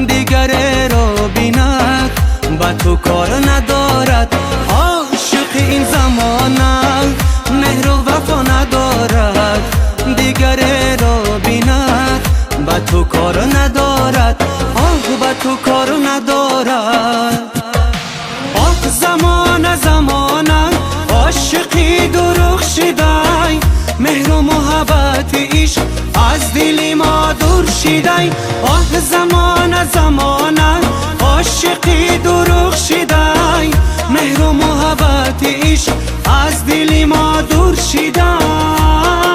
دیگر رو بیند با تو کار ندارد. عاشق این زمانه مهر و وفا ندارد، دیگر رو بیند با تو کار ندارد. با تو کار ندارد. زمانه زمانه عاشقی درخشیدای، مهر و محبت عشق از دل ما دور شیدای. زمانه زمانه عاشقی درخشیدای، مهر و محبت عشق از دل ما دور شیدای.